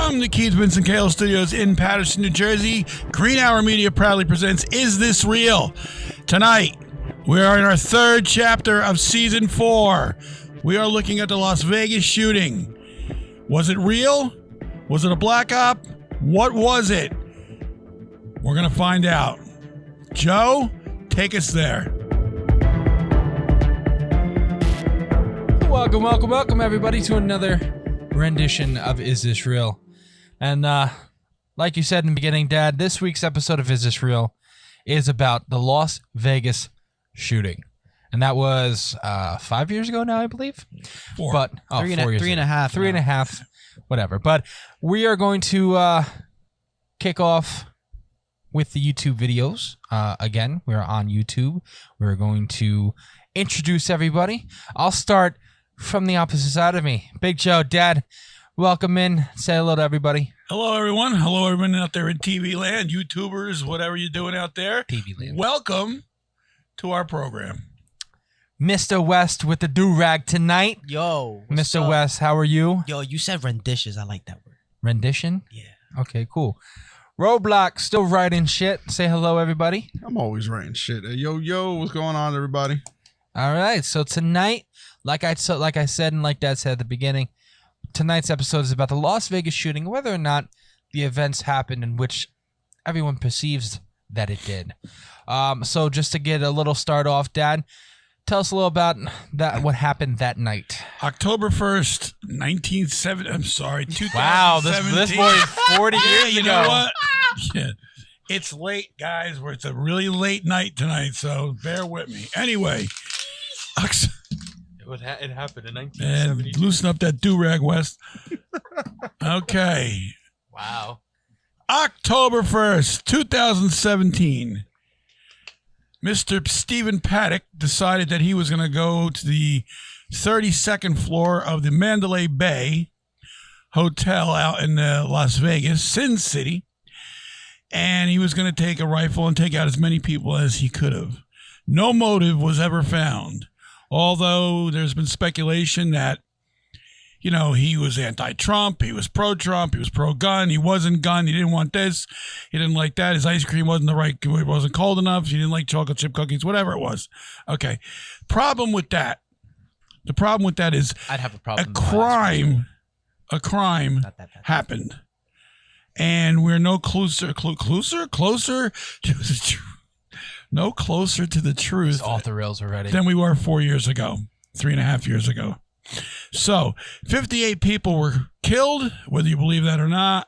From the Keith Vincent Kale Studios in Paterson, New Jersey, Green Hour Media proudly presents Is This Real? Tonight, we are in our third chapter of Season 4. We are looking at the Las Vegas shooting. Was it real? Was it a black op? What was it? We're going to find out. Joe, take us there. Welcome, everybody, to another rendition of Is This Real? And like you said in the beginning, Dad, this week's episode of Is This Real is about the Las Vegas shooting. And that was 5 years ago now, I believe. Three and a half, whatever. But we are going to kick off with the YouTube videos. Again, we're on YouTube. We're going to introduce everybody. I'll start from the opposite side of me. Big Joe, Dad, welcome in. Say hello to everybody. Hello, everyone. Hello, everyone out there in TV land, YouTubers, whatever you're doing out there. TV land. Welcome to our program. Mr. West with the do-rag tonight. Yo, Mr. up? West, how are you? Yo, you said renditions. I like that word. Rendition? Yeah. Okay, cool. Roadblock, still writing shit. Say hello, everybody. I'm always writing shit. Hey, yo, what's going on, everybody? All right, so tonight, like I said and like Dad said at the beginning, tonight's episode is about the Las Vegas shooting, whether or not the events happened in which everyone perceives that it did. So just to get a little start off, Dad, tell us a little about what happened that night. October 1st, 2017. Wow, this boy is 40 years you ago. know what? Yeah. It's late, guys. It's a really late night tonight, so bear with me. Anyway, It happened in 1970. and loosen up that do-rag, West. Okay. Wow. October 1st, 2017. Mr. Stephen Paddock decided that he was going to go to the 32nd floor of the Mandalay Bay Hotel out in Las Vegas, Sin City, and he was going to take a rifle and take out as many people as he could have. No motive was ever found, although there's been speculation that, you know, he was anti-Trump, he was pro-Trump, he was pro-gun, he wasn't gun, he didn't want this, he didn't like that, his ice cream wasn't it wasn't cold enough, he didn't like chocolate chip cookies, whatever it was. Okay. The problem with that is I'd have a problem. a crime happened. And we're no closer to the truth. No closer to the truth. It's off the rails already. Than we were 4 years ago, 3.5 years ago. So 58 people were killed, whether you believe that or not.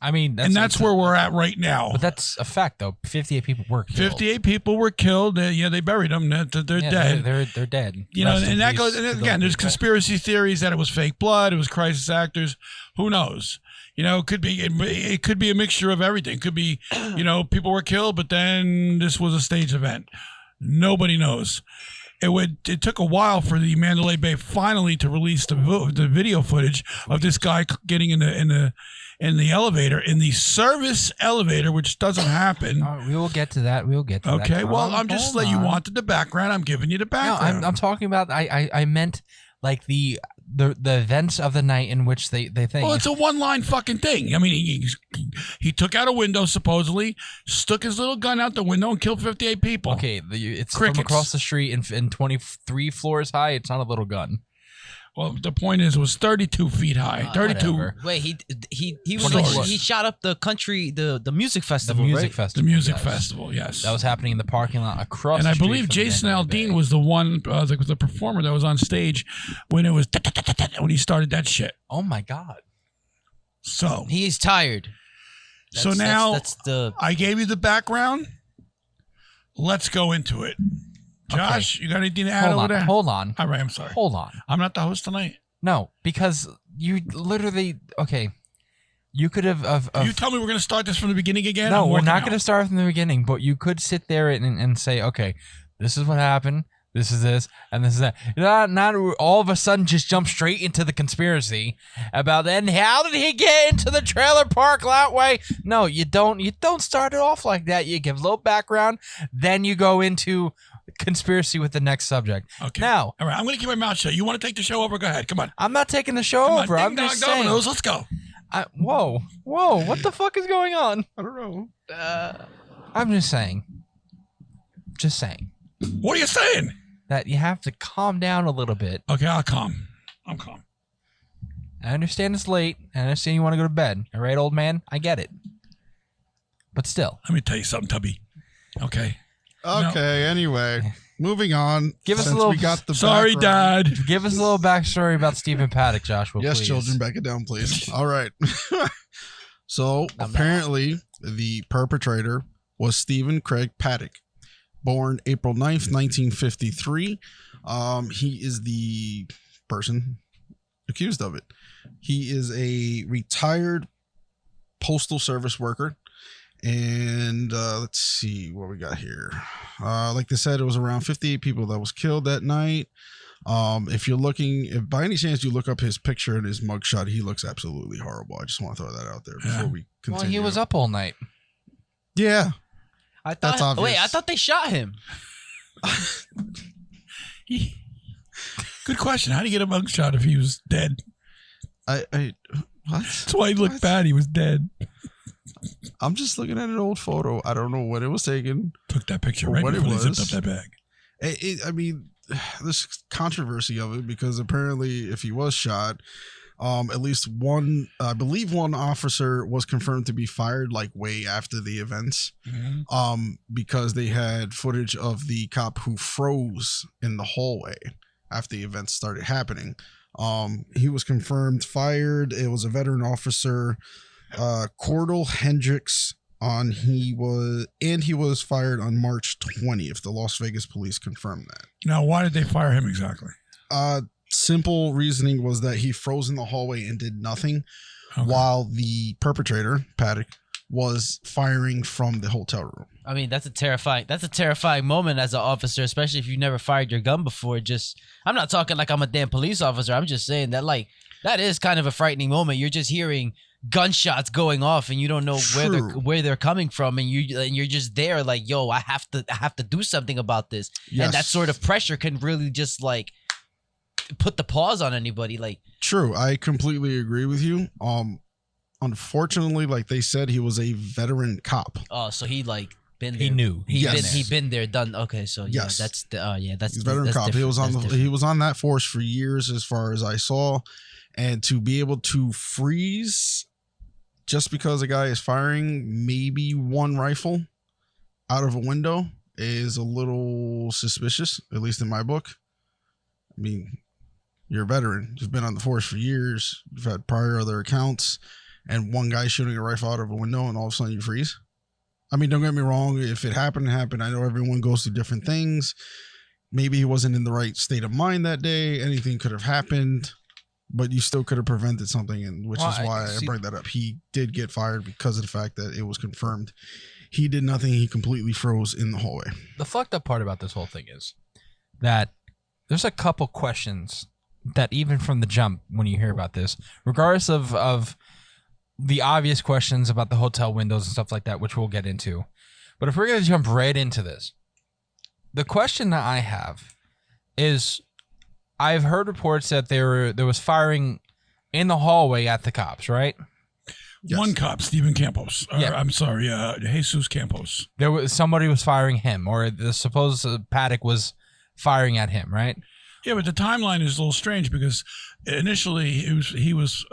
I mean, that's where we're at right now. But that's a fact, though. 58 people were killed. 58 people were killed. They buried them. They're dead. They're dead. You know, and that goes. And again, there's conspiracy theories that it was fake blood. It was crisis actors. Who knows? You know, it could be a mixture of everything. It could be, you know, people were killed, but then this was a staged event. Nobody knows. It took a while for the Mandalay Bay finally to release the video footage of this guy getting in the elevator, in the service elevator, which doesn't happen. We will get to that. Okay, well, I'm just letting you wanted the background. I'm giving you the background. No, I'm talking about. I meant like the events of the night in which they think. Well, it's a one-line fucking thing. I mean, he took out a window, supposedly, stuck his little gun out the window and killed 58 people. Okay, it's Crickets. from across the street and 23 floors high. It's not a little gun. Well, the point is, it was 32 feet high. 32. Whatever. Wait, he was Floors. like he shot up the country the music festival. The music festival, yes. That was happening in the parking lot across. And the I street believe from Jason Mandalay Aldean Bay. was the one, the performer that was on stage when it was when he started that shit. Oh my God! So He's tired. That's I gave you the background. Let's go into it. Josh, you got anything to add over there? Hold on. All right, I'm sorry. Hold on. I'm not the host tonight. No, because you literally you could have. You tell me we're going to start this from the beginning again? No, we're not going to start from the beginning, but you could sit there and say, okay, this is what happened. This is this, and this is that. Not all of a sudden just jump straight into the conspiracy about, and how did he get into the trailer park that way? No, you don't. You don't start it off like that. You give a little background, then you go into conspiracy with the next subject. Okay. Now, all right, I'm going to keep my mouth shut. You want to take the show over? Go ahead. Come on. I'm not taking the show Come on. over. I'm Ding, just dong, saying. dominoes. Let's go. Whoa, what the fuck is going on? I don't know. I'm just saying. What are you saying? That you have to calm down a little bit. Okay, I'm calm. I understand it's late. I understand you want to go to bed. All right, old man? I get it. But still. Let me tell you something, Tubby. Okay. Okay, anyway. Moving on. Give us a since little- we got the Sorry, background. Dad. Give us a little backstory about Stephen Paddock, Joshua, Yes, please. children, back it down, please. All right. So apparently the perpetrator was Stephen Craig Paddock, born April 9th, 1953. He is the person accused of it. He is a retired postal service worker. And let's see what we got here. Like they said, it was around 58 people that was killed that night. If you're looking, if by any chance you look up his picture and his mugshot, he looks absolutely horrible. I just want to throw that out there before we continue. Well, he was up all night. Yeah. I thought. That's obvious. Wait, I thought they shot him. Good question. How do you get a mugshot if he was dead? What? That's why he looked What? bad. He was dead. I'm just looking at an old photo. I don't know when it was taken. Took that picture For right what it before they zipped was. up that bag. I mean, there's controversy of it because apparently if he was shot, at least one, I believe one officer was confirmed to be fired like way after the events, because they had footage of the cop who froze in the hallway after the events started happening. He was confirmed fired. It was a veteran officer, Cordell Hendricks. He was fired on March 20th. The Las Vegas police confirmed that. Now, why did they fire him exactly? Simple reasoning was that he froze in the hallway and did nothing, while the perpetrator, Paddock, was firing from the hotel room. I mean, that's a terrifying moment as an officer, especially if you've never fired your gun before. I'm not talking like I'm a damn police officer. I'm just saying that, like, that is kind of a frightening moment. You're just hearing gunshots going off and you don't know where they're coming from, and you're just there like, yo, I have to do something about this. Yes. And that sort of pressure can really just like put the pause on anybody. Like, true, I completely agree with you. Unfortunately, like they said, he was a veteran cop. oh, so he like been there. He knew. He been there, done. Okay, so yeah, Yes. that's He's a veteran cop. He was on that force for years, as far as I saw, and to be able to freeze just because a guy is firing maybe one rifle out of a window is a little suspicious, at least in my book. I mean, you're a veteran. You've been on the force for years. You've had prior other accounts, and one guy shooting a rifle out of a window, and all of a sudden you freeze. I mean, don't get me wrong. If it happened, it happened. I know everyone goes through different things. Maybe he wasn't in the right state of mind that day. Anything could have happened, but you still could have prevented something, and which is why I bring that up. He did get fired because of the fact that it was confirmed. He did nothing. He completely froze in the hallway. The fucked up part about this whole thing is that there's a couple questions that even from the jump, when you hear about this, regardless of the obvious questions about the hotel windows and stuff like that, which we'll get into. But if we're going to jump right into this, the question that I have is, I've heard reports that there was firing in the hallway at the cops, right? Yes. One cop, Stephen Campos. Yeah. I'm sorry, Jesus Campos. Somebody was firing him, or the supposed Paddock was firing at him, right? Yeah, but the timeline is a little strange because initially he was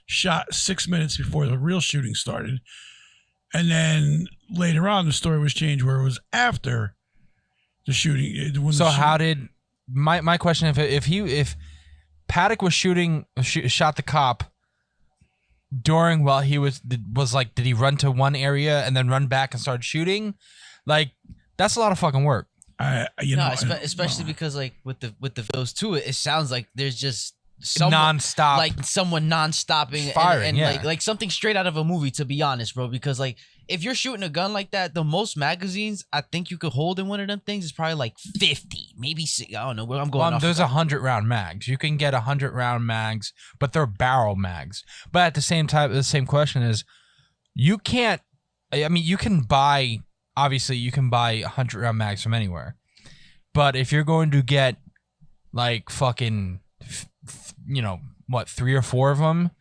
shot 6 minutes before the real shooting started, and then later on the story was changed where it was after the shooting. How did my question, if Paddock was shot the cop during while he was like, did he run to one area and then run back and start shooting? Like, that's a lot of fucking work. Especially because like with those two, it sounds like there's just non-stop, like someone non-stopping firing, and like something straight out of a movie, to be honest, bro. Because like if you're shooting a gun like that, the most magazines I think you could hold in one of them things is probably like 50, maybe 60. I don't know where I'm going. Well, there's 100-round mags. You can get 100-round mags, but they're barrel mags. But at the same time, the same question is, you can't. I mean, you can buy 100-round mags from anywhere, But if you're going to get like fucking, 3 or 4 of them,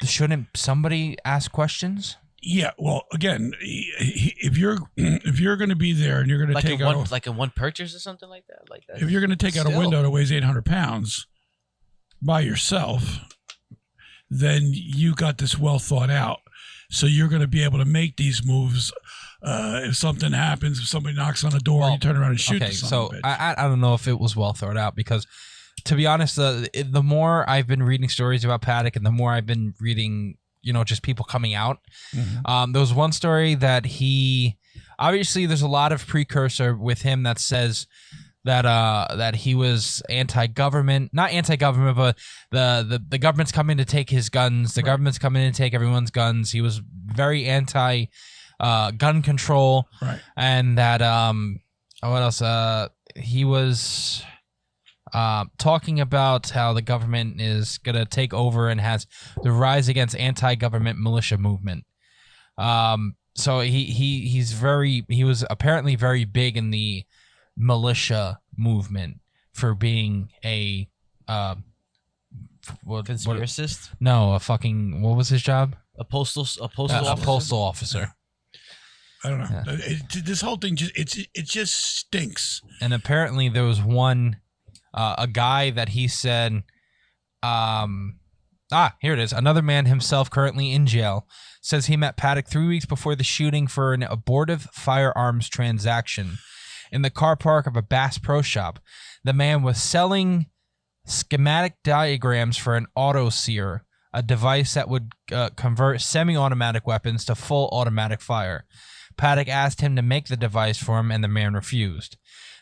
shouldn't somebody ask questions? Yeah, well, again, if you're going to be there and you're going to take out like in one purchase or something like that, if you're going to take out a window that weighs 800 pounds by yourself, then you got this well thought out. So you're going to be able to make these moves. If something happens, if somebody knocks on the door, you turn around and shoot. Okay, so I don't know if it was well thought out because, to be honest, the more I've been reading stories about Paddock and the more I've been reading, just people coming out. Mm-hmm. There was one story that obviously there's a lot of precursor with him that says that he was anti-government, not anti-government, but the government's coming to take his guns. The government's coming in to take everyone's guns. He was very anti gun control. Right. And that what else? He was talking about how the government is gonna take over and has the rise against anti-government militia movement. So he was apparently very big in the militia movement for being a conspiracist. What was his job? A postal officer. I don't know. Yeah. This whole thing just stinks. And apparently there was one a guy that he said here it is. Another man himself currently in jail says he met Paddock 3 weeks before the shooting for an abortive firearms transaction in the car park of a Bass Pro Shop. The man was selling schematic diagrams for an auto sear, a device that would convert semi-automatic weapons to full automatic fire. Paddock asked him to make the device for him, and the man refused.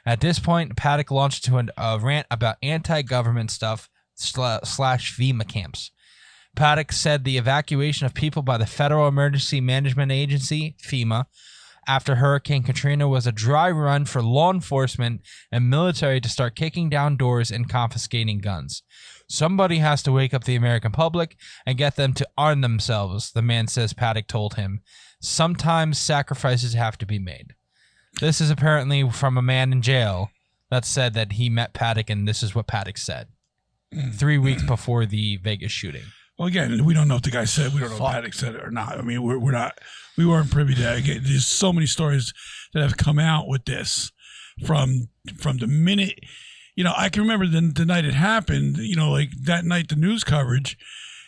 At this point, Paddock launched into a rant about anti-government stuff / FEMA camps. Paddock said the evacuation of people by the Federal Emergency Management Agency, FEMA, after Hurricane Katrina was a dry run for law enforcement and military to start kicking down doors and confiscating guns. Somebody has to wake up the American public and get them to arm themselves, the man says Paddock told him. Sometimes sacrifices have to be made. This is apparently from a man in jail that said that he met Paddock, and this is what Paddock said 3 weeks before the Vegas shooting. Well, again, we don't know what the guy said. We don't know if Paddock said it or not. I mean, we weren't privy to that. Again, there's so many stories that have come out with this from the minute. I can remember the night it happened. Like that night, the news coverage.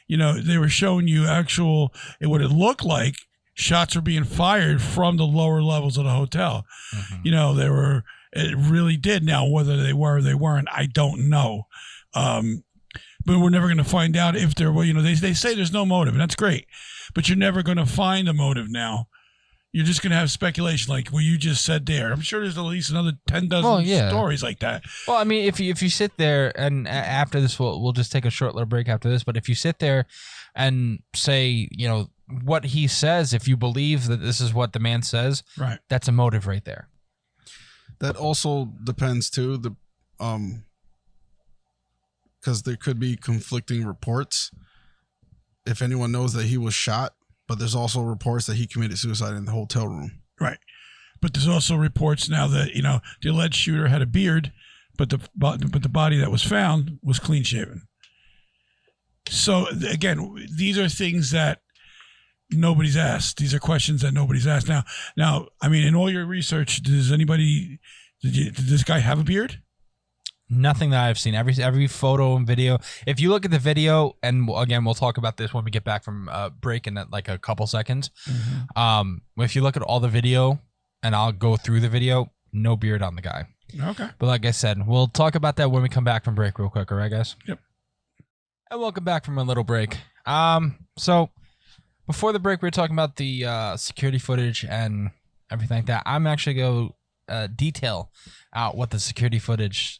They were showing you what it looked like. Shots were being fired from the lower levels of the hotel. Mm-hmm. It really did. Now, whether they were or they weren't, I don't know. But we're never going to find out if there were, they say there's no motive, and that's great. But you're never going to find a motive now. You're just going to have speculation like what you just said there. I'm sure there's at least another 10 dozen stories like that. Well, I mean, if you sit there, and after this, we'll just take a short little break after this, but if you sit there and say, what he says, if you believe that this is what the man says, right, that's a motive right there. That also depends too, because there could be conflicting reports. If anyone knows that he was shot, but there's also reports that he committed suicide in the hotel room. Right. But there's also reports now that, the alleged shooter had a beard, but the body that was found was clean shaven. So again, these are things that nobody's asked. These are questions that nobody's asked. Now, I mean, in all your research, did this guy have a beard? Nothing that I've seen. Every photo and video. If you look at the video, and again, we'll talk about this when we get back from break in like a couple seconds. Mm-hmm. If you look at all the video, and I'll go through the video, no beard on the guy. Okay. But like I said, we'll talk about that when we come back from break real quick. All right, guys? Yep. And welcome back from a little break. So before the break, we were talking about the security footage and everything like that. I'm actually going to detail out what the security footage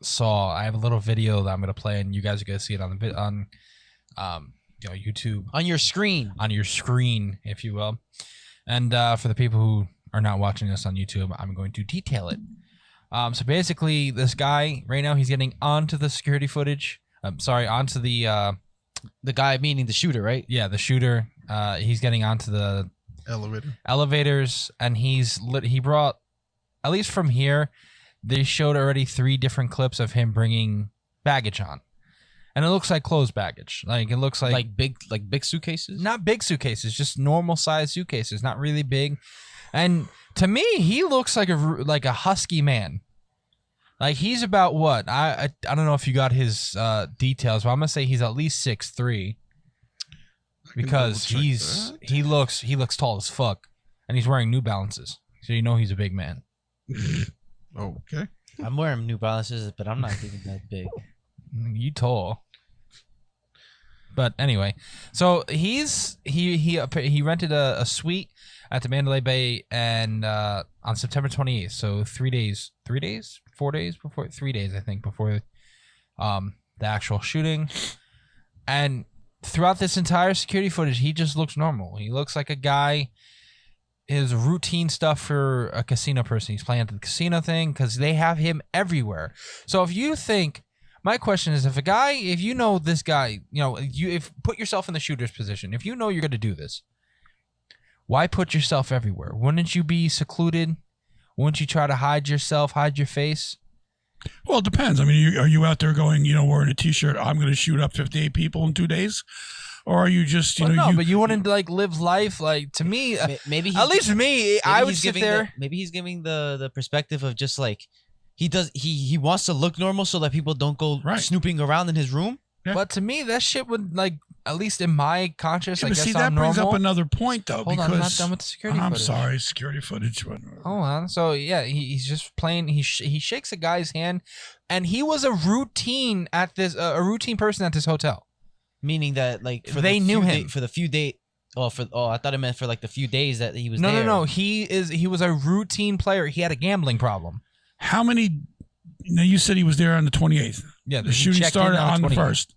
saw. I have a little video that I'm going to play, and you guys are going to see it on YouTube. On your screen, if you will. And for the people who are not watching this on YouTube, I'm going to detail it. So basically, this guy, right now, he's getting onto the security footage. Onto the guy, meaning the shooter, right? Yeah, the shooter. He's getting onto the elevators, and he brought, at least from here, they showed already 3 different clips of him bringing baggage on. And it looks like closed baggage. Like it looks like big suitcases? Not big suitcases, just normal size suitcases, not really big. And to me, he looks like a husky man. Like he's about what? I don't know if you got his details, but I'm gonna say he's at least 6'3", because he looks tall as fuck, and he's wearing New Balances, so you know he's a big man. Okay. I'm wearing New Balances, but I'm not even that big. You tall. But anyway, so he rented a suite at the Mandalay Bay and on September 28th. So 3 days, 4 days before, 3 days I think before the actual shooting. And throughout this entire security footage, he just looks normal. He looks like a guy. His routine stuff for a casino person. He's playing at the casino thing because they have him everywhere. So if you think. My question is, if you know this guy, put yourself in the shooter's position. If you know you're going to do this, why put yourself everywhere? Wouldn't you be secluded? Wouldn't you try to hide yourself, hide your face? Well, it depends. I mean, are you out there going, wearing a T-shirt, I'm going to shoot up 58 people in 2 days? Or are you just, but you wouldn't live life to me. Maybe at least for me, I would sit there. Maybe he's giving the perspective of just he wants to look normal so that people don't go snooping around in his room. Yeah. But to me, that shit would at least in my conscience, I guess see, that brings up another point though. Hold on, I'm not done with the security footage. I'm sorry, security footage. Hold on. So yeah, he's just playing. He shakes a guy's hand, and he was a routine person at this hotel. Meaning that they knew him for the few days. I thought it meant for the few days that he was there. No. He was a routine player. He had a gambling problem. How many? You said he was there on the 28th. Yeah, the shooting started on the 1st.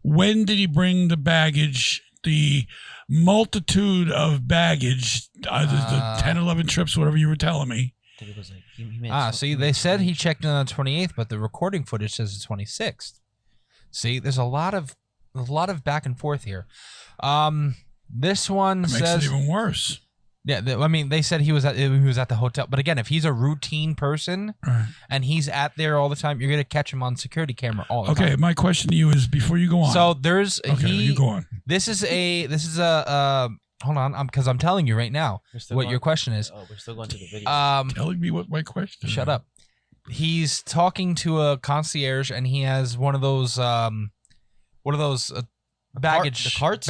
When did he bring the baggage? The multitude of baggage, the 10, 11 trips, whatever you were telling me. I think it was he meant see, they said he checked in on the 28th, but the recording footage says the 26th. See, there's a lot of back and forth here. This one makes says it even worse. Yeah, they said he was at the hotel, but again, if he's a routine person and he's at there all the time, you're gonna catch him on security camera all the time. Okay, my question to you is before you go on. So there's you go on. This is a hold on, because I'm telling you right now what your question is. Oh, we're still going to the video. Telling me what my question is. Shut up. He's talking to a concierge, and he has one of those baggage carts,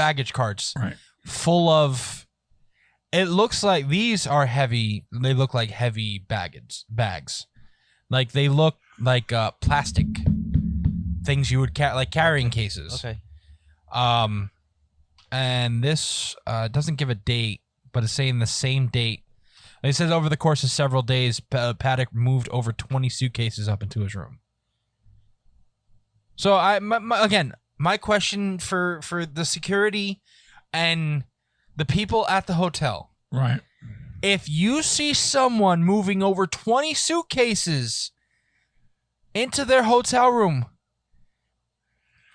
right, full of. It looks like these are heavy. They look like heavy bags. Like they look like plastic things you would carrying cases. Okay. And this doesn't give a date, but it's saying the same date. It says over the course of several days, Paddock moved over 20 suitcases up into his room. So my question for the security and the people at the hotel. Right. If you see someone moving over 20 suitcases into their hotel room,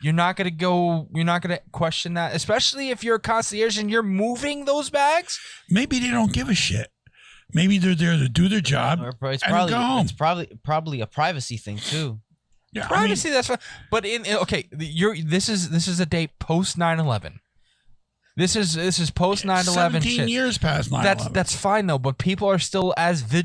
you're not going to question that, especially if you're a concierge and you're moving those bags. Maybe they don't give a shit. Maybe they're there to do their job and go home. It's probably a privacy thing too. Yeah, privacy, that's fine. But this is a date post 9/11. This is post 9/11 17 years past 9/11. That's fine though, but people are still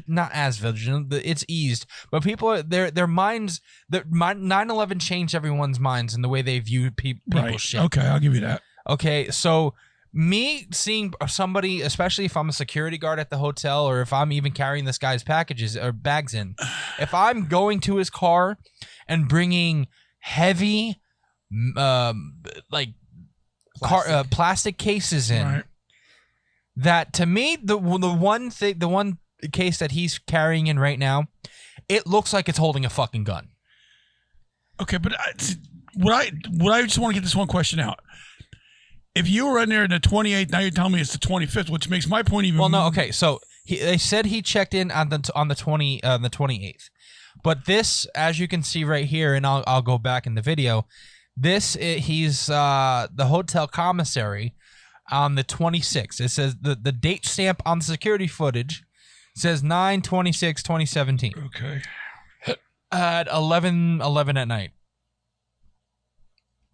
not as vigilant. It's eased, but people their minds. 9/11 changed everyone's minds and the way they view people's shit. Okay, I'll give you that. Okay, so me seeing somebody, especially if I'm a security guard at the hotel or if I'm even carrying this guy's packages or bags in, if I'm going to his car and bringing heavy, plastic cases in, right, that to me the one case that he's carrying in right now, it looks like it's holding a fucking gun. Okay, but I just want to get this one question out. If you were in there in the 28th, now you're telling me it's the 25th, which makes my point even. Well, no, okay. So they said he checked in on the 28th, but this, as you can see right here, and I'll go back in the video. He's the hotel commissary on the 26th. It says the date stamp on the security footage says 9/26/2017. Okay. At 11 at night.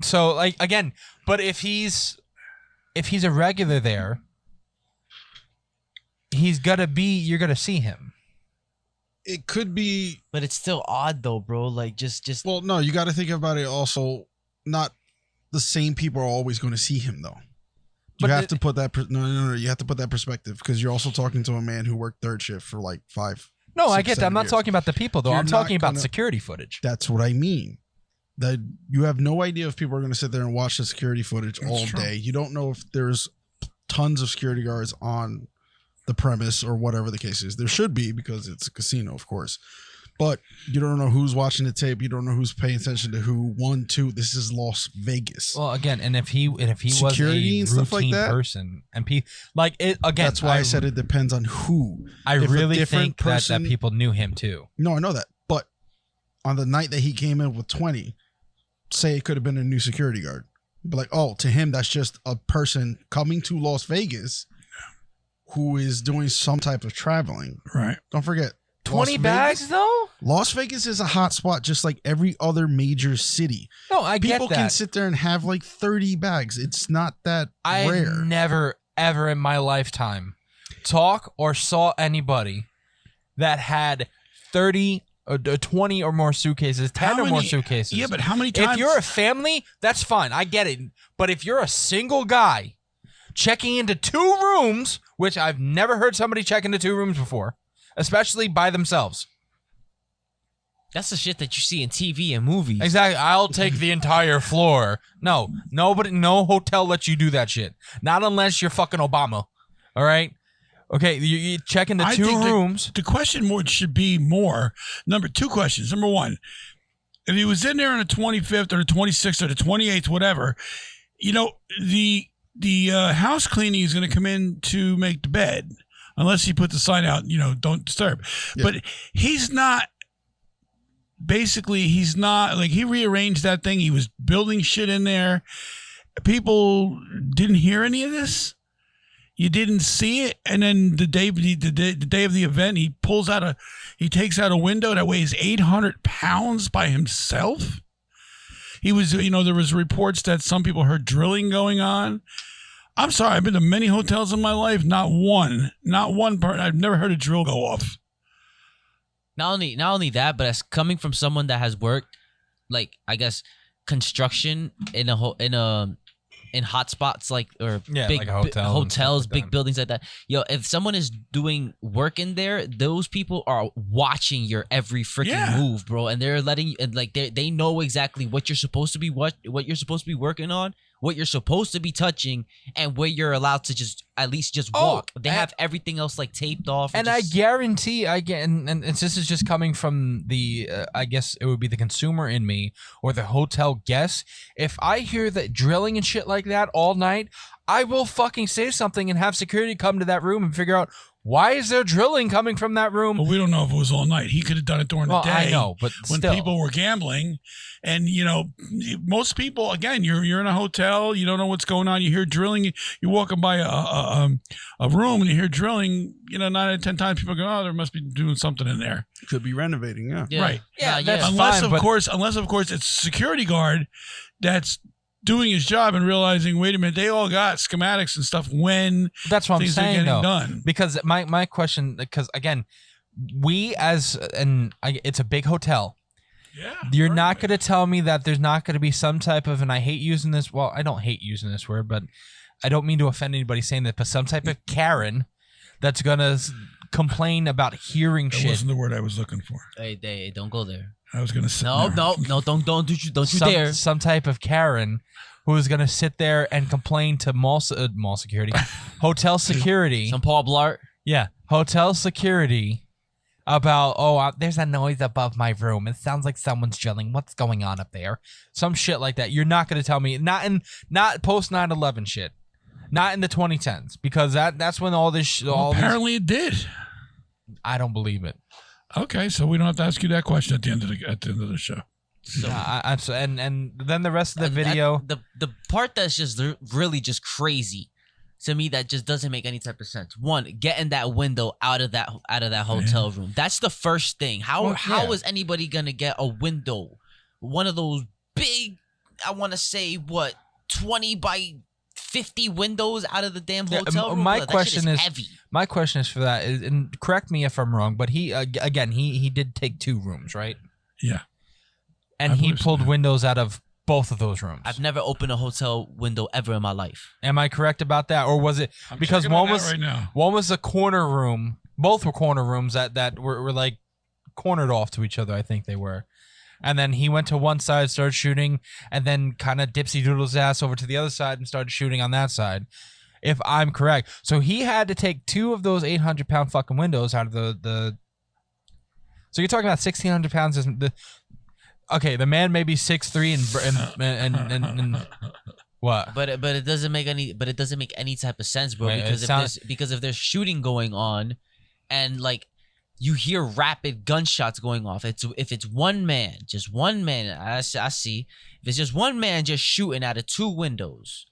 So like again, but if he's a regular there, you're gonna see him. It could be, but it's still odd though, bro. Like just. Well, no, you got to think about it. Also, not the same people are always going to see him though. You have to put that. No. You have to put that perspective because you're also talking to a man who worked third shift for like 5. No, I get that. I'm not talking about the people though. You're I'm talking about security footage. That's what I mean. That you have no idea if people are going to sit there and watch the security footage all day. You don't know if there's tons of security guards on the premise or whatever the case is. There should be because it's a casino, of course. But you don't know who's watching the tape. You don't know who's paying attention to who. 1, 2. This is Las Vegas. Well, again, and if he was security a and stuff like routine that, person, and like it again, that's why I said it depends on who. I If a really different think that people knew him too. No, I know that. But on the night that he came in with 20, say it could have been a new security guard. But like, oh, to him, that's just a person coming to Las Vegas who is doing some type of traveling. Right. Don't forget. 20 bags though? Las Vegas is a hot spot just like every other major city. No, I get that. People can sit there and have like 30 bags. It's not that rare. I never, ever in my lifetime talk or saw anybody that had 30 or 20 or more suitcases, 10 or more suitcases. Yeah, but how many times? If you're a family, that's fine. I get it. But if you're a single guy checking into 2 rooms, which I've never heard somebody check into 2 rooms before, especially by themselves. That's the shit that you see in TV and movies. Exactly. I'll take the entire floor. No hotel lets you do that shit. Not unless you're fucking Obama. All right? Okay, you check into 2 rooms. The question should be more. 2 questions. Number 1, if he was in there on the 25th or the 26th or the 28th, whatever, the house cleaning is going to come in to make the bed. Unless he put the sign out, don't disturb. Yeah. But he's not like he rearranged that thing. He was building shit in there. People didn't hear any of this. You didn't see it. And then the day of the event, he takes out a window that weighs 800 pounds by himself. He was, there was reports that some people heard drilling going on. I'm sorry, I've been to many hotels in my life. Not one part. I've never heard a drill go off. Not only that, but as coming from someone that has worked, like I guess construction in hot spots big like hotels, big like buildings like that. If someone is doing work in there, those people are watching your every freaking move, bro, and they're letting you, and like they know exactly what you're supposed to be what you're supposed to be working on, what you're supposed to be touching, and where you're allowed to at least walk. They have everything else like taped off. And I guarantee, and this is just coming from the, I guess it would be the consumer in me or the hotel guest. If I hear that drilling and shit like that all night, I will fucking say something and have security come to that room and figure out, why is there drilling coming from that room? Well, we don't know if it was all night. He could have done it during the day. I know, but when still. people were gambling, and most people, again, you're in a hotel, you don't know what's going on. You hear drilling. You're walking by a room and you hear drilling. 9 out of 10 times people go, oh, there must be doing something in there. Could be renovating, yeah. Right. Yeah, Unless of course it's a security guard that's doing his job and realizing, wait a minute, they all got schematics and stuff when that's what I'm things saying, are getting though. done. Because my question, because again, it's a big hotel. Yeah, you're not going to tell me that there's not going to be some type of, and I hate using this. Well, I don't hate using this word, but I don't mean to offend anybody saying that, but some type of Karen that's going to complain about hearing shit. That wasn't the word I was looking for. Hey, don't go there. I was going to say no, don't you dare. Some type of Karen who is going to sit there and complain to mall security, hotel security. Some Paul Blart. Yeah, hotel security about, there's a noise above my room. It sounds like someone's drilling. What's going on up there? Some shit like that. You're not going to tell me, not post 9/11 shit. Not in the 2010s, because that's when all this apparently it did. I don't believe it. Okay, so we don't have to ask you that question at the end of the show. So, and then the rest of the video. The part that's just really just crazy to me that just doesn't make any type of sense. One, getting that window out of that hotel room. That's the first thing. How is anybody gonna get a window? One of those big, I want to say, 20 by 50 windows out of the damn hotel room. My question is heavy. My question is for that, and correct me if I'm wrong, but he did take 2 rooms, right? Yeah. And he pulled windows out of both of those rooms. I've never opened a hotel window ever in my life. Am I correct about that, or was it because one was a corner room? Both were corner rooms that were like cornered off to each other. I think they were. And then he went to one side, started shooting, and then kind of dipsy doodles his ass over to the other side and started shooting on that side. If I'm correct. So he had to take 2 of those 800-pound fucking windows out of the. So you're talking about 1,600 pounds. Okay, the man may be 6'3" and what? But it doesn't make any type of sense, bro. Right, because if there's shooting going on, and like you hear rapid gunshots going off. If it's one man, just one man, I see. If it's just one man just shooting out of 2 windows,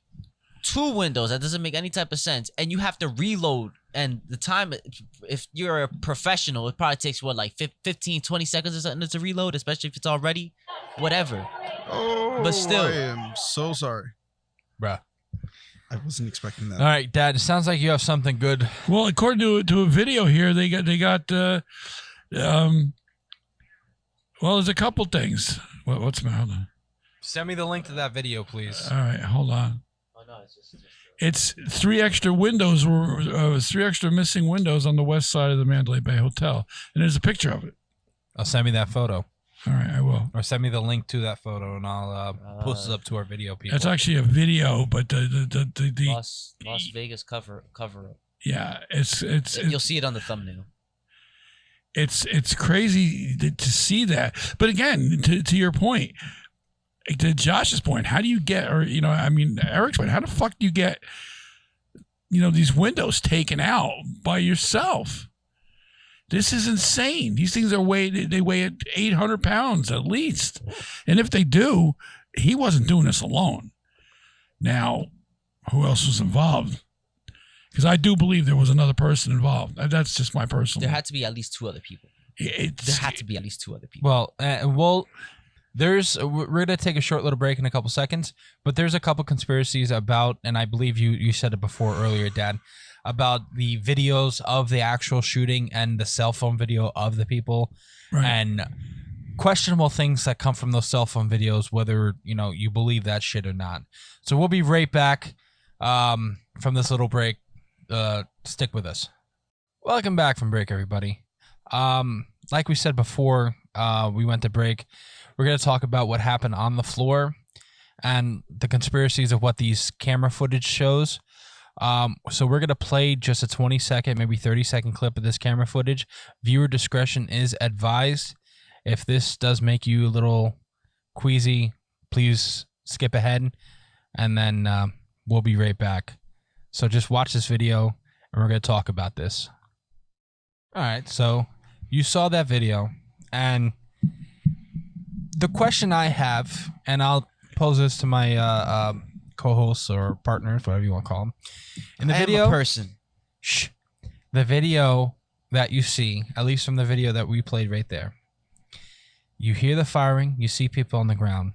that doesn't make any type of sense. And you have to reload. And the time, if you're a professional, it probably takes, 15, 20 seconds or something to reload, especially if it's already, whatever. Oh, but still. I am so sorry. Bruh. I wasn't expecting that. All right, Dad, it sounds like you have something good. Well, according to a video here, they got well, there's a couple things. What's my hold on? Send me the link to that video, please. All right, hold on. Oh, no, it's just It's 3 extra windows, 3 extra missing windows on the west side of the Mandalay Bay Hotel, and there's a picture of it. Send me that photo. All right, I will. Or send me the link to that photo, and I'll post it up to our video people. It's actually a video, but the Las Vegas cover up. Yeah, it's You'll see it on the thumbnail. It's crazy to see that. But again, to your point, to Josh's point, how do you get, or Eric's point, how the fuck do you get, these windows taken out by yourself? This is insane. These things they weigh 800 pounds at least. And if they do, he wasn't doing this alone. Now, who else was involved? Because I do believe there was another person involved. That's just my personal. There had to be at least 2 other people. There had to be at least 2 other people. Well, we're going to take a short little break in a couple seconds, but there's a couple conspiracies about, and I believe you said it before earlier, Dad, about the videos of the actual shooting and the cell phone video of the people, right, and questionable things that come from those cell phone videos, whether you believe that shit or not. So we'll be right back from this little break. Stick with us. Welcome back from break, everybody. Like we said before, we went to break. We're going to talk about what happened on the floor and the conspiracies of what these camera footage shows. So we're going to play just a 20-second, maybe 30-second clip of this camera footage. Viewer discretion is advised. If this does make you a little queasy, please skip ahead, and then we'll be right back. So just watch this video, and we're going to talk about this. All right, so you saw that video, and the question I have, and I'll pose this to my co-hosts or partners, whatever you want to call them. In the video, am a person. Shh. The video that you see, at least from the video that we played right there, you hear the firing, you see people on the ground.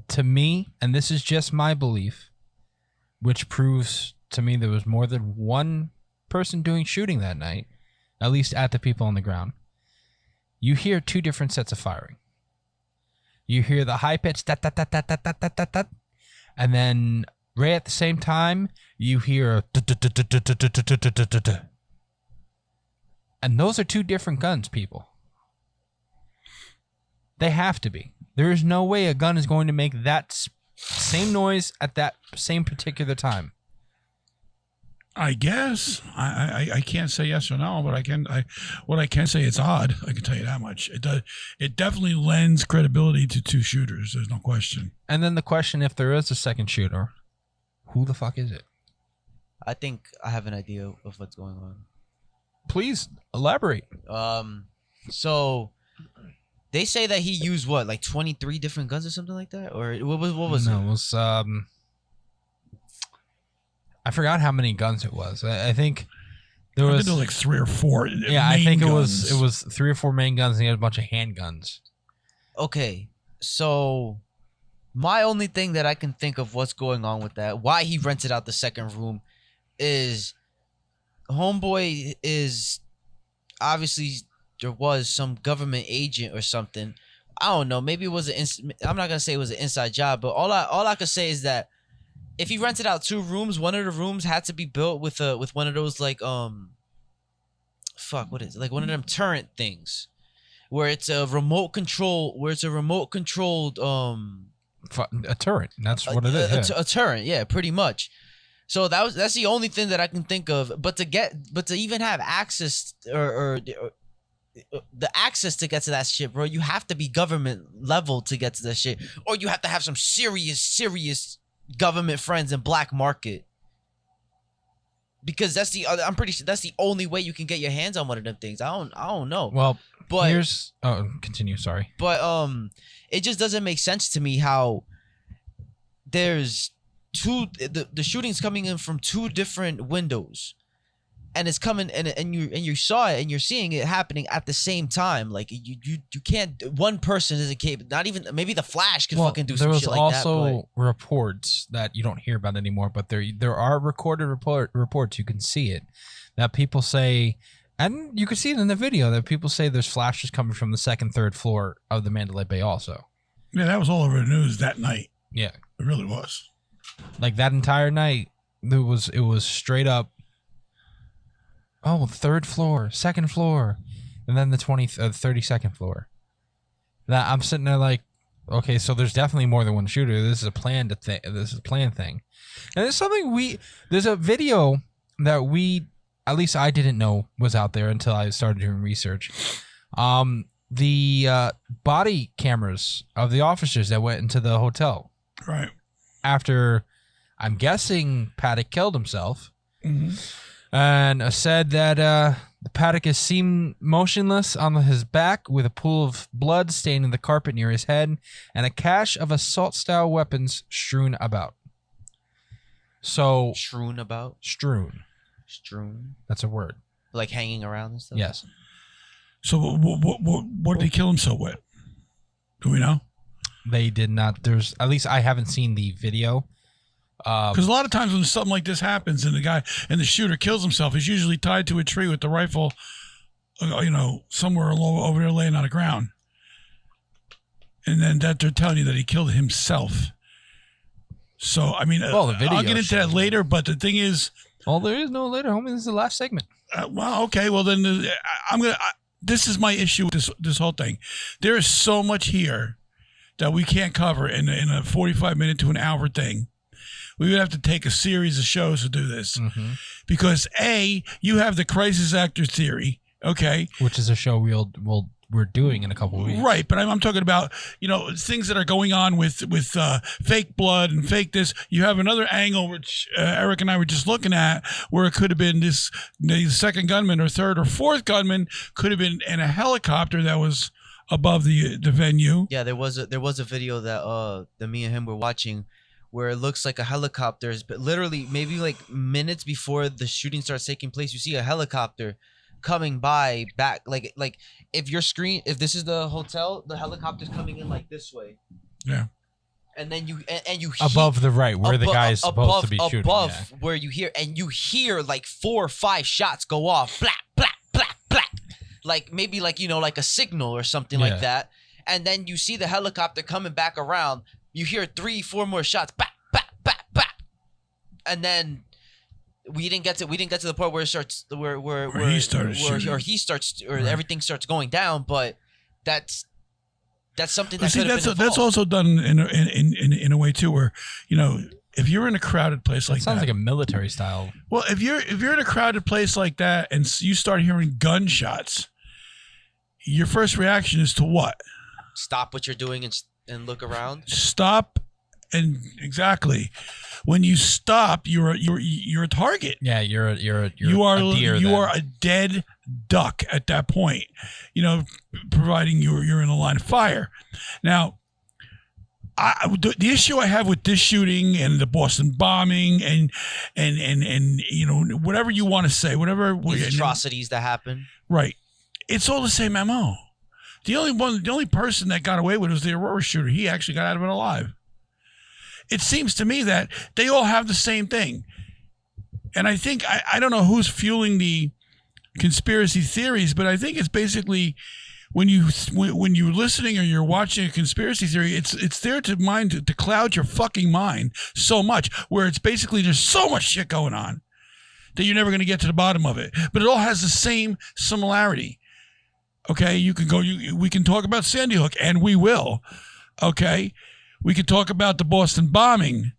To me, and this is just my belief, which proves to me there was more than one person doing shooting that night, at least at the people on the ground. You hear 2 different sets of firing. You hear the high pitch, dat, dat, dat, dat, dat, dat, dat, dat, dat, and then right at the same time, you hear a and those are 2 different guns, people. They have to be. There is no way a gun is going to make that same noise at that same particular time. I guess I can't say yes or no, but what I can say, it's odd. I can tell you that much. It definitely lends credibility to 2 shooters. There's no question. And then the question, if there is a second shooter, who the fuck is it? I think I have an idea of what's going on. Please elaborate. So they say that he used 23 different guns or something like that, or what was no, it? It was I forgot how many guns it was. I think there was like 3 or 4. Yeah, I think guns. it was 3 or 4 main guns, and he had a bunch of handguns. Okay, so my only thing that I can think of what's going on with that, why he rented out the second room, is homeboy is obviously there was some government agent or something. I don't know. Maybe it was I'm not gonna say it was an inside job, but all I could say is that if he rented out 2 rooms, one of the rooms had to be built with one of those like what is it? Like one of them turret things, where it's a remote control, controlled a turret. That's what it is. A turret, yeah, pretty much. So that's the only thing that I can think of. But to even have access or the access to get to that shit, bro, you have to be government level to get to that shit, or you have to have some serious government friends in black market. Because I'm pretty sure that's the only way you can get your hands on one of them things. I don't know. Well, but continue. Sorry. But it just doesn't make sense to me how there's the shooting's coming in from 2 different windows, and it's coming and you saw it and you're seeing it happening at the same time. Like you can't. One person isn't capable. Not even maybe the Flash could fucking do some shit like that. There was also reports that you don't hear about anymore, but there are recorded reports. You can see it that people say. And you can see it in the video that people say there's flashes coming from the 2nd, 3rd floor of the Mandalay Bay also. Yeah, that was all over the news that night. Yeah. It really was. Like that entire night, it was straight up, 3rd floor, 2nd floor, and then the 32nd floor. That I'm sitting there like, okay, so there's definitely more than one shooter. This is a planned thing. And there's a video that at least I didn't know was out there until I started doing research. The body cameras of the officers that went into the hotel. Right. After, I'm guessing, Paddock killed himself. Mm-hmm. And said that the Paddock is seen motionless on his back with a pool of blood staining the carpet near his head and a cache of assault-style weapons strewn about. So... Strewn about? Strewn. That's a word. Like hanging around and stuff? Yes. So what did they kill himself with? Do we know? They did not. At least I haven't seen the video. Because a lot of times when something like this happens and the shooter kills himself, he's usually tied to a tree with the rifle, somewhere over there laying on the ground. And then that they're telling you that he killed himself. So, I mean, the video I'll get into that later, but the thing is... Oh, there is no later, homie. This is the last segment. Okay. Well, then this is my issue with this whole thing. There is so much here that we can't cover in a 45-minute to an hour thing. We would have to take a series of shows to do this. Mm-hmm. Because you have the crisis actor theory, okay? Which is a show we're doing in a couple of weeks. Right, but I'm talking about, things that are going on with fake blood and fake this. You have another angle, which Eric and I were just looking at, where it could have been the 2nd gunman or 3rd or 4th gunman could have been in a helicopter that was above the venue. Yeah, there was a video that me and him were watching where it looks like a helicopter is, but literally maybe like minutes before the shooting starts taking place, you see a helicopter coming by back, like if this is the hotel, the helicopter's coming in like this way. Yeah. And then you above the right where the guy is supposed to be shooting. Above where you hear like 4 or 5 shots go off, black, black, black, black. Like maybe like like a signal or something like that. And then you see the helicopter coming back around. You hear 3, 4 more shots, back, back, back, back, and then we didn't get to the point where it starts where he started shooting. or he starts or everything starts going down. But that's something that that's also done in a way too, where if you're in a crowded place like that, sounds like a military style. Well, if you're in a crowded place like that and you start hearing gunshots, your first reaction is to what? Stop what you're doing and look around. Stop, and exactly. When you stop, you're a target. Yeah, you're a deer. You are a dead duck at that point. Providing you're in a line of fire. Now, the issue I have with this shooting and the Boston bombing and whatever you want to say, whatever These atrocities that happen, right? It's all the same MO. The only person that got away with it was the Aurora shooter. He actually got out of it alive. It seems to me that they all have the same thing, and I think I don't know who's fueling the conspiracy theories, but I think it's basically. When you're listening or you're watching a conspiracy theory, it's there to cloud your fucking mind so much, where it's basically there's so much shit going on that you're never going to get to the bottom of it. But it all has the same similarity. Okay, we can talk about Sandy Hook, and we will. Okay, we could talk about the Boston bombing.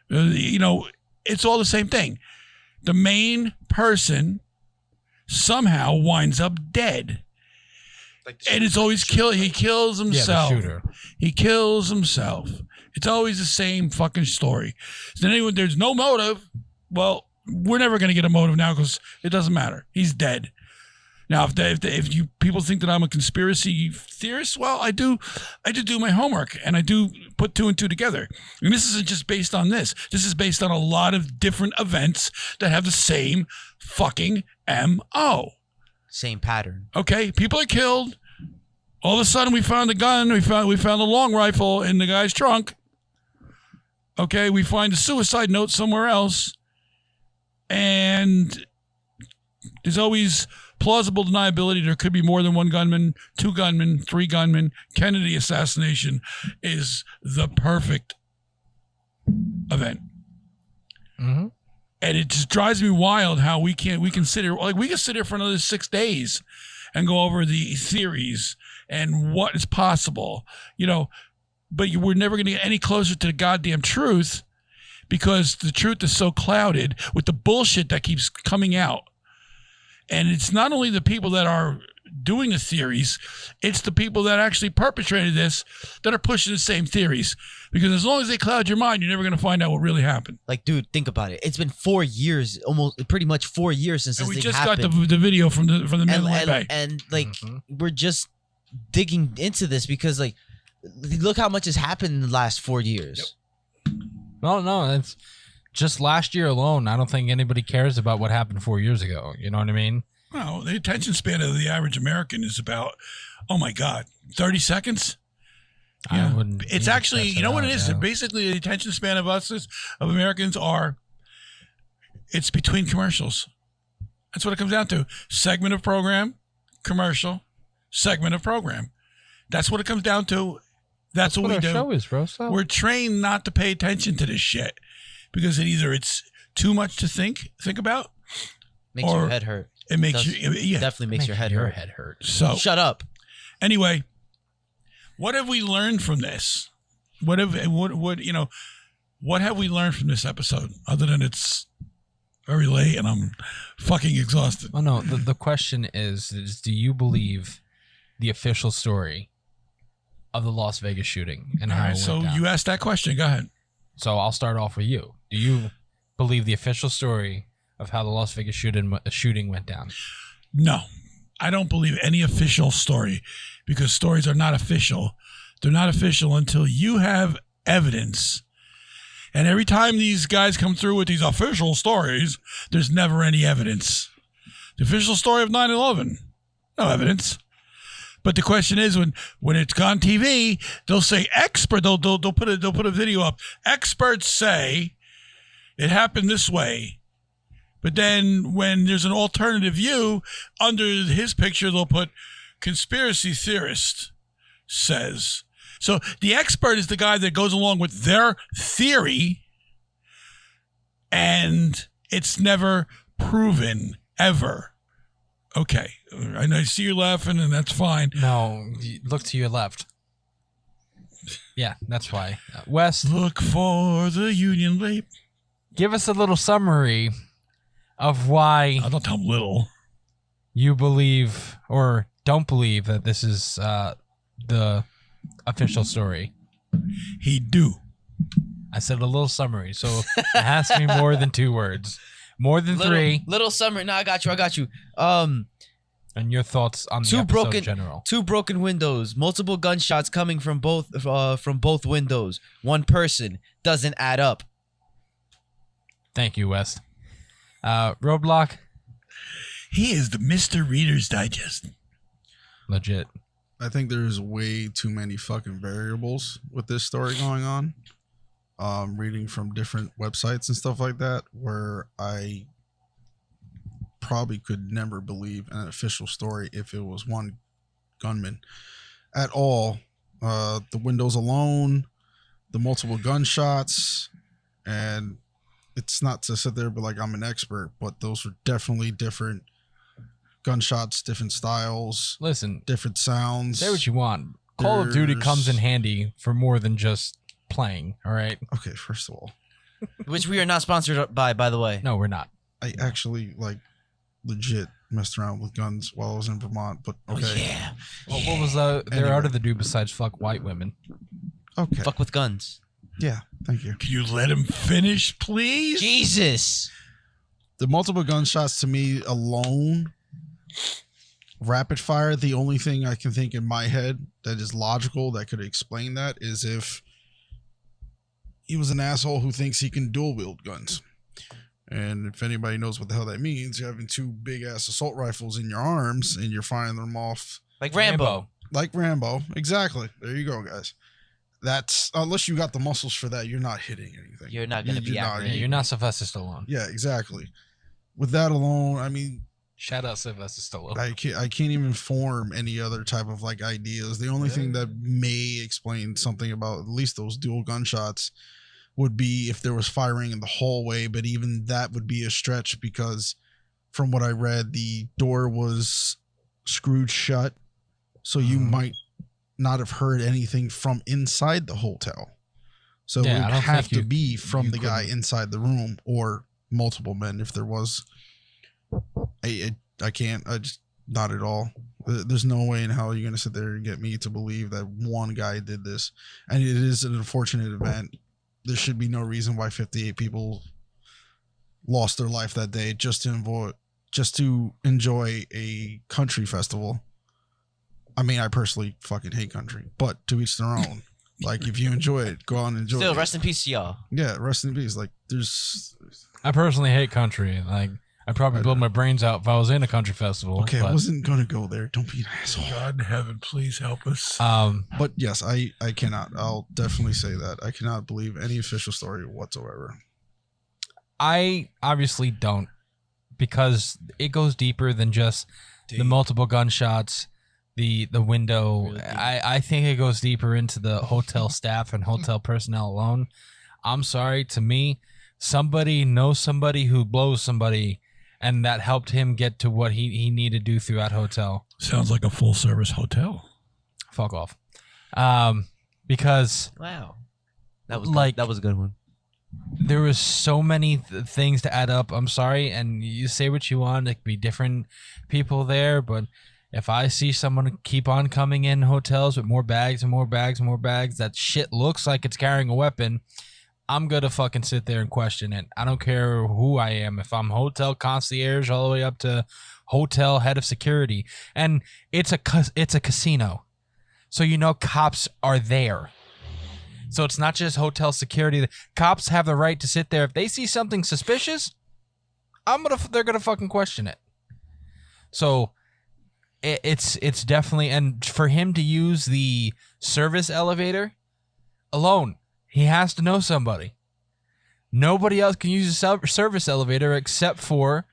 It's all the same thing. The main person somehow winds up dead. And it's always he kills himself. Yeah, the shooter. He kills himself. It's always the same fucking story. So then there's no motive. Well, we're never going to get a motive now because it doesn't matter. He's dead. Now, if you people think that I'm a conspiracy theorist, well, I do my homework and I do put two and two together. And this isn't just based on this. This is based on a lot of different events that have the same fucking MO. same pattern. Okay, people are killed. All of a sudden, we found a gun. We found a long rifle in the guy's trunk. Okay, we find a suicide note somewhere else, and there's always plausible deniability. There could be more than one gunman, 2 gunmen, 3 gunmen. Kennedy assassination is the perfect event. Mm-hmm. And it just drives me wild how we can sit here, like we can sit here for another 6 days and go over the theories and what is possible, but we're never going to get any closer to the goddamn truth because the truth is so clouded with the bullshit that keeps coming out. And it's not only the people that are doing the theories, it's the people that actually perpetrated this that are pushing the same theories. Because as long as they cloud your mind, you're never going to find out what really happened. Like, dude, think about it. It's been 4 years, pretty much 4 years since And this we thing just happened. got the video from the Mandalay Bay. And we're just digging into this because, like, look how much has happened in the last 4 years. Yep. No, it's just last year alone. I don't think anybody cares about what happened 4 years ago. You know what I mean? Well, the attention span of the average American is about, 30 seconds. I wouldn't. It's actually, you know what it is? Yeah. Basically, the attention span of Americans it's between commercials. That's what it comes down to. Segment of program, commercial, segment of program. That's what it comes down to. That's what we our do. show is, bro. So. We're trained not to pay attention to this shit because it's too much to think about. Makes your head hurt. It makes you, Definitely makes your head hurt. So shut up. Anyway, what have we learned from this? What have we learned from this episode other than it's very late and I'm fucking exhausted? Well, no, the question is do you believe the official story of the Las Vegas shooting and how it went down? You asked that question. Go ahead. So I'll start off with you. Do you believe the official story of how the Las Vegas shooting went down? No, I don't believe any official story because stories are not official. They're not official until you have evidence. And every time these guys come through with these official stories, there's never any evidence. The official story of 9/11, no evidence. But the question is, when it's on TV, they'll say they'll put a video up. Experts say it happened this way. But then when there's an alternative view, under his picture, they'll put conspiracy theorist says. So the expert is the guy that goes along with their theory, and it's never proven, ever. Okay. I see you laughing, and that's fine. No, look to your left. Yeah, that's why. Wes, look for the Union Leap. Give us a little summary of why I don't tell him little. You believe or don't believe that this is the official story. He do. I said a little summary, so it has to be more than 2 words. More than 3. Little summary. No, I got you. And your thoughts on the Two episode broken- in general? Two broken windows, multiple gunshots coming from both windows. One person doesn't add up. Thank you, West. Roadblock, He is the Mr. Reader's Digest. legit. I think there's way too many fucking variables with this story going on. Reading from different websites and stuff like that, where I probably could never believe an official story if it was one gunman at all. The windows alone, the multiple gunshots, and it's not to sit there but like I'm an expert, but those were definitely different gunshots, different styles, Listen, different sounds. say what you want. Call of Duty comes in handy for more than just playing, all right? Okay, first of all, Which we are not sponsored by the way. No, we're not. I actually like legit messed around with guns while I was in Vermont, but okay. Yeah. Well, what was there Anyway. out of the do besides fuck white women? Okay. Fuck with guns. Yeah, thank you. Can you let him finish, please? Jesus. The multiple gunshots to me alone, rapid fire, the only thing I can think in my head that is logical that could explain that is if he was an asshole who thinks he can dual wield guns. And if anybody knows what the hell that means, you're having two big ass assault rifles in your arms and you're firing them off Like Rambo. like Rambo. Exactly. There you go, guys. That's unless you got the muscles for that, you're not hitting anything. You're not gonna be You're not- accurate. Yeah, you're not Sylvester Stallone. Yeah, exactly. With that alone, I mean, Shout out Sylvester Stallone. I can't even form any other type of like ideas. The only thing that may explain something about at least those dual gunshots would be if there was firing in the hallway, but even that would be a stretch because from what I read, the door was screwed shut. So you might not have heard anything from inside the hotel. So Yeah, I it would don't have think to you- be from you the guy couldn't- inside the room or multiple men if there was. I can't. I just not at all. There's no way in hell you're gonna sit there and get me to believe that one guy did this. And it is an unfortunate event. There should be no reason why 58 people lost their life that day just to enjoy a country festival. I mean, I personally fucking hate country, but to each their own. Like, if you enjoy it, go on and enjoy Still, it. rest in peace to y'all. Yeah, rest in peace. Like, there's I personally hate country. Like, I'd probably blow my brains out if I was in a country festival. okay. but, I wasn't gonna go there. Don't be an asshole. God in heaven, please help us. But yes, I cannot. I'll definitely say that I cannot believe any official story whatsoever. I obviously don't, because it goes deeper than just the multiple gunshots, the window. Really deep. I think it goes deeper into the hotel staff and hotel personnel alone. I'm sorry, to me, somebody knows somebody who blows somebody, and that helped him get to what he needed to do throughout hotel. Sounds like a full service hotel. Fuck off. Because Wow. That was Like- that was a good one. there was so many things to add up. I'm sorry, and you say what you want. It could be different people there, but if I see someone keep on coming in hotels with more bags and more bags and more bags, that shit looks like it's carrying a weapon, I'm gonna fucking sit there and question it. I don't care who I am. If I'm hotel concierge all the way up to hotel head of security, and it's a casino, so you know cops are there. So it's not just hotel security. The cops have the right to sit there. If they see something suspicious, they're gonna fucking question it. So it's definitely, and for him to use the service elevator alone, he has to know somebody. Nobody else can use a service elevator except for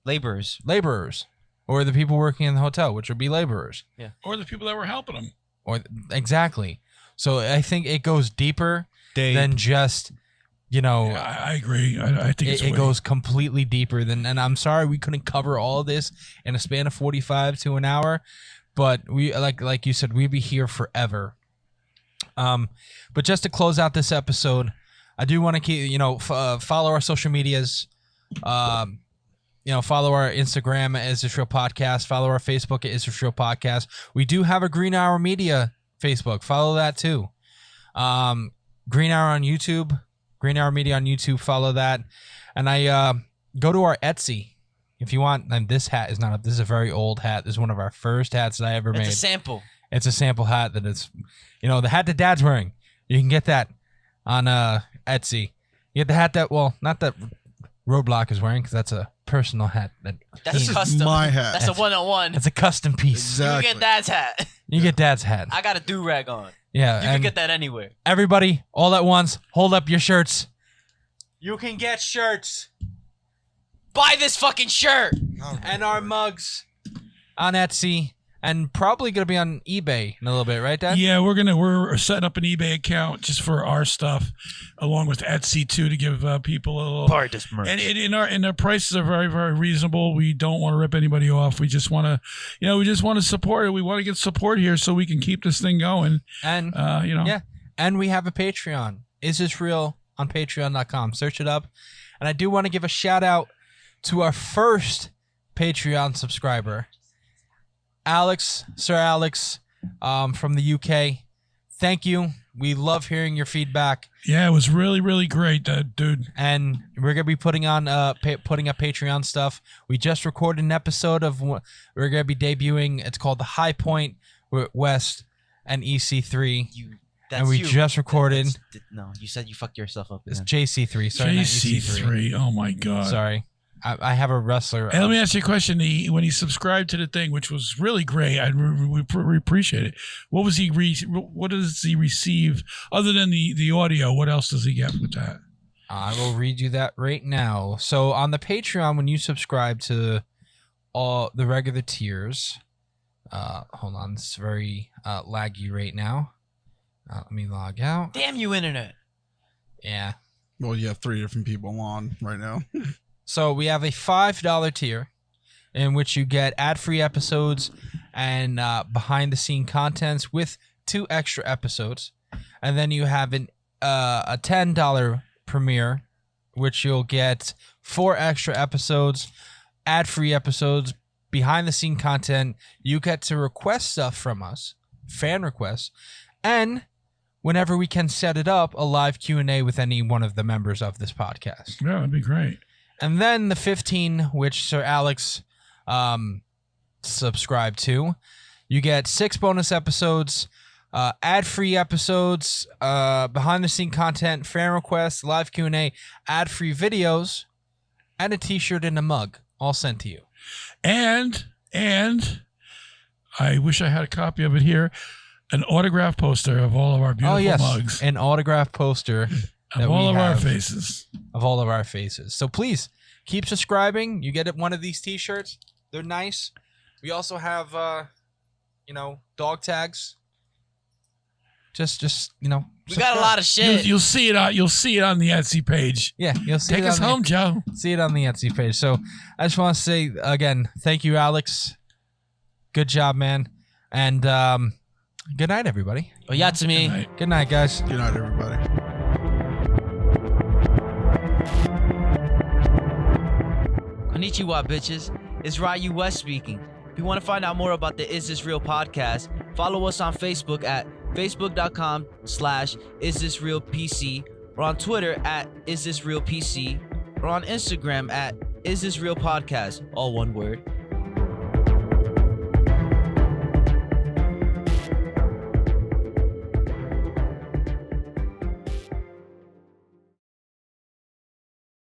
Laborers. laborers or the people working in the hotel, which would be laborers. Or the people that were helping him. Or exactly. So I think it goes deeper than just, Yeah, I agree. I think it goes completely deeper than, and I'm sorry we couldn't cover all of this in a span of 45 to an hour, but we like you said, we'd be here forever. But just to close out this episode, I do want to keep, follow our social medias. Follow our Instagram at Is This Real Podcast. Follow our Facebook at Is This Real Podcast. We do have a Green Hour Media Facebook. Follow that too. Green Hour on YouTube. Green Hour Media on YouTube. Follow that. And I go to our Etsy. If you want, and this hat is not. This is a very old hat. This is one of our first hats that I ever made. It's a sample. It's a sample hat that is, the hat that Dad's wearing. You can get that on Etsy. You get the hat that, not that Roadblock is wearing, because that's a personal hat. That's custom. My hat. That's a one-on-one. It's a custom piece. Exactly. You get Dad's hat. You get Dad's hat. I got a do-rag on. Yeah. You can get that anywhere. Everybody, all at once, hold up your shirts. You can get shirts. Buy this fucking shirt. And our mugs on Etsy. And probably going to be on eBay in a little bit, right, Dad? Yeah, we're setting up an eBay account just for our stuff, along with Etsy too, to give people a little. Part this merch. And our prices are very, very reasonable. We don't want to rip anybody off. We just want to, support it. We want to get support here so we can keep this thing going. And Yeah. And we have a Patreon. Is This Real on Patreon.com? Search it up. And I do want to give a shout out to our first Patreon subscriber. Sir Alex, from the UK. Thank you. We love hearing your feedback. Yeah, it was really, really great, dude. And we're gonna be putting up Patreon stuff. We just recorded an episode of we're gonna be debuting. It's called The High Point West and EC3. And we just recorded. No, you said you fucked yourself up. It's JC3. Sorry, not JC3. Oh my God. Sorry. I have a wrestler. And let me ask you a question. When he subscribed to the thing, which was really great, we appreciate it. What does he receive other than the audio? What else does he get with that? I will read you that right now. So on the Patreon, when you subscribe to all the regular tiers, hold on, it's very laggy right now. Let me log out. Damn you, internet. Yeah. Well, you have 3 different people on right now. So we have a $5 tier in which you get ad-free episodes and behind-the-scene contents with 2 extra episodes. And then you have a $10 premiere, which you'll get 4 extra episodes, ad-free episodes, behind-the-scene content. You get to request stuff from us, fan requests, and whenever we can set it up, a live Q&A with any one of the members of this podcast. Yeah, that'd be great. And then the 15, which Sir Alex subscribed to, you get 6 bonus episodes, ad-free episodes, behind-the-scene content, fan requests, live Q&A, ad-free videos, and a T-shirt and a mug, all sent to you. And I wish I had a copy of it here, an autograph poster of all of our beautiful mugs. An autograph poster. Of all of our faces. Of all of our faces. So please, keep subscribing. You get one of these T-shirts. They're nice. We also have, dog tags. Just We got a lot of shit. You'll see it on the Etsy page. Yeah, you'll see Take it us home, Joe. See it on the Etsy page. So I just want to say, again, thank you, Alex. Good job, man. And good night, everybody. Oh, yeah, to me. Good night, guys. Good night, everybody. Konnichiwa, bitches. It's Ryu West speaking. If you want to find out more about the Is This Real podcast, follow us on Facebook at facebook.com/isthisrealpc, or on Twitter at isthisrealpc, or on Instagram at isthisrealpodcast, all one word.